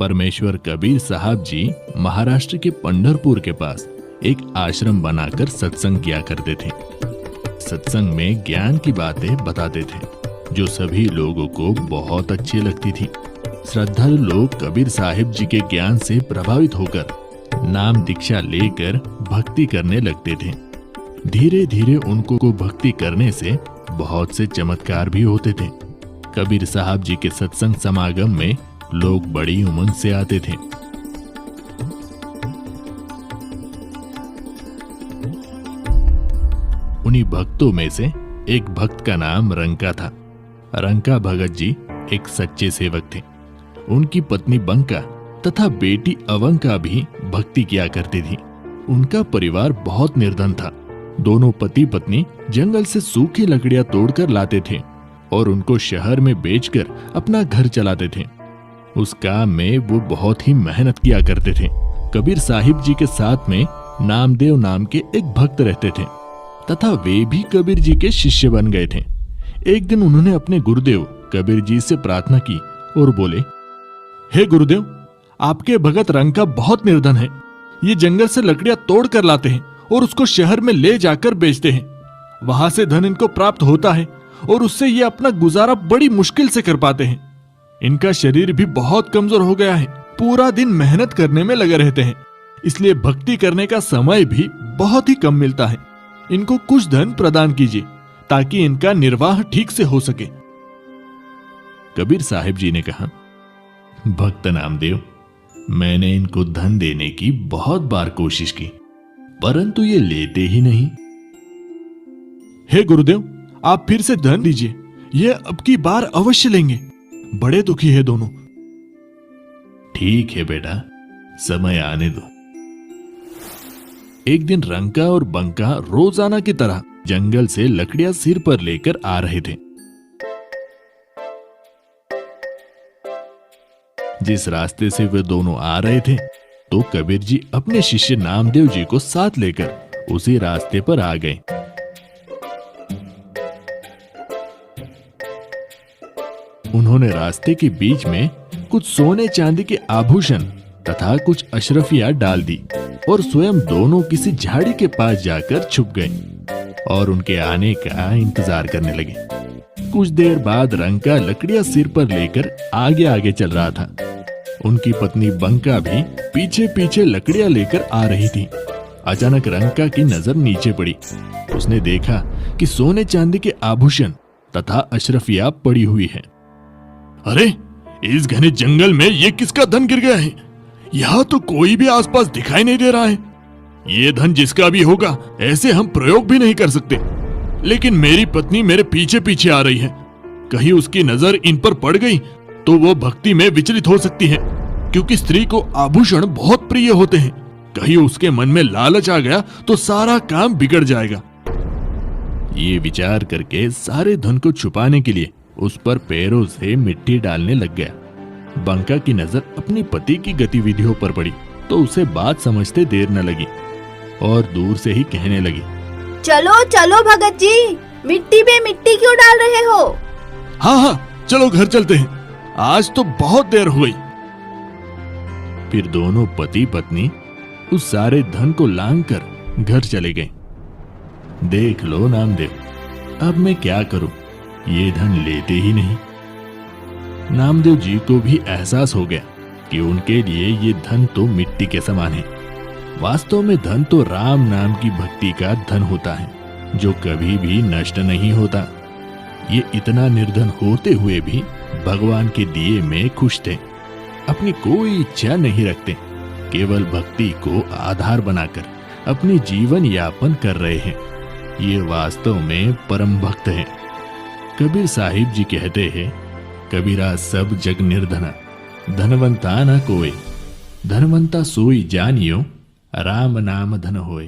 परमेश्वर कबीर साहब जी महाराष्ट्र के पंढरपुर के पास एक आश्रम बनाकर सत्संग किया करते थे। सत्संग में ज्ञान की बातें बताते थे जो सभी लोगों को बहुत अच्छी लगती थी। श्रद्धालु लोग कबीर साहिब जी के ज्ञान से प्रभावित होकर नाम दीक्षा लेकर भक्ति करने लगते थे। धीरे धीरे उनको भक्ति करने से बहुत से चमत्कार भी होते थे। कबीर साहब जी के सत्संग समागम में लोग बड़ी उमंग से आते थे। उन्हीं भक्तों में से एक भक्त का नाम रंका था। रंका भगत जी एक सच्चे सेवक थे। उनकी पत्नी बंका तथा बेटी अवंका भी भक्ति किया करती थी। उनका परिवार बहुत निर्धन था। दोनों पति पत्नी जंगल से सूखी लकड़ियां तोड़कर लाते थे और उनको शहर में बेचकर अपना घर चलाते थे। उस काम में वो बहुत ही मेहनत किया करते थे। कबीर साहिब जी के साथ में नामदेव नाम के एक भक्त रहते थे तथा वे भी कबीर जी के शिष्य बन गए थे। एक दिन उन्होंने अपने गुरुदेव कबीर जी से प्रार्थना की और बोले, हे गुरुदेव, आपके भगत रंका बहुत निर्धन है। ये जंगल से लकड़ियां तोड़ कर लाते हैं और उसको शहर में ले जाकर बेचते हैं। वहां से धन इनको प्राप्त होता है और उससे ये अपना गुजारा बड़ी मुश्किल से कर पाते हैं। इनका शरीर भी बहुत कमजोर हो गया है। पूरा दिन मेहनत करने में लगे रहते हैं, इसलिए भक्ति करने का समय भी बहुत ही कम मिलता है। इनको कुछ धन प्रदान कीजिए ताकि इनका निर्वाह ठीक से हो सके। कबीर साहिब जी ने कहा, भक्त नामदेव, मैंने इनको धन देने की बहुत बार कोशिश की, परंतु ये लेते ही नहीं। हे गुरुदेव, आप फिर से धन दीजिए, ये अब की बार अवश्य लेंगे। बड़े दुखी है दोनों। ठीक है बेटा, समय आने दो। एक दिन रंका और बंका रोजाना की तरह जंगल से लकड़ियां सिर पर लेकर आ रहे थे। जिस रास्ते से वे दोनों आ रहे थे तो कबीर जी अपने शिष्य नामदेव जी को साथ लेकर उसी रास्ते पर आ गए। उन्होंने रास्ते के बीच में कुछ सोने चांदी के आभूषण तथा कुछ अशरफियां डाल दी और स्वयं दोनों किसी झाड़ी के पास जाकर छुप गए और उनके आने का इंतजार करने लगे। कुछ देर बाद रंका लकड़ियां सिर पर लेकर आगे आगे चल रहा था। उनकी पत्नी बंका भी पीछे पीछे लकड़ियां लेकर आ रही थी। अचानक रंका की नजर नीचे पड़ी। उसने देखा कि सोने चांदी के आभूषण तथा अशरफियां पड़ी हुई है। अरे, इस घने जंगल में ये किसका धन गिर गया है? यहाँ तो कोई भी आसपास दिखाई नहीं दे रहा है। ये धन जिसका भी होगा, ऐसे हम प्रयोग भी नहीं कर सकते। लेकिन मेरी पत्नी मेरे पीछे पीछे आ रही है। कहीं उसकी नजर इन पर पड़ गई तो वो भक्ति में विचलित हो सकती है, क्योंकि स्त्री को आभूषण बहुत प्रिय होते हैं। कहीं उसके मन में लालच आ गया तो सारा काम बिगड़ जाएगा। ये विचार करके सारे धन को छुपाने के लिए उस पर पैरों से मिट्टी डालने लग गया। बंका की नजर अपने पति की गतिविधियों पर पड़ी तो उसे बात समझते देर न लगी और दूर से ही कहने लगी, चलो चलो भगत जी, मिट्टी पे मिट्टी क्यों डाल रहे हो? हाँ हाँ, चलो घर चलते हैं, आज तो बहुत देर हो गई। फिर दोनों पति पत्नी उस सारे धन को लांघकर घर चले गए। देख लो नामदेव, अब मैं क्या करूं, ये धन लेते ही नहीं। नामदेव जी को भी एहसास हो गया कि उनके लिए ये धन तो मिट्टी के समान है। वास्तव में धन तो राम नाम की भक्ति का धन होता है जो कभी भी नष्ट नहीं होता। ये इतना निर्धन होते हुए भी भगवान के दिए में खुश थे। अपनी कोई इच्छा नहीं रखते, केवल भक्ति को आधार बनाकर अपनी जीवन यापन कर रहे हैं। ये वास्तव में परम भक्त हैं। कबीर साहिब जी कहते हैं, कबीरा सब जग निर्धना, धनवंता न कोय, धनवंता सोई जानियो, राम नाम धन होए।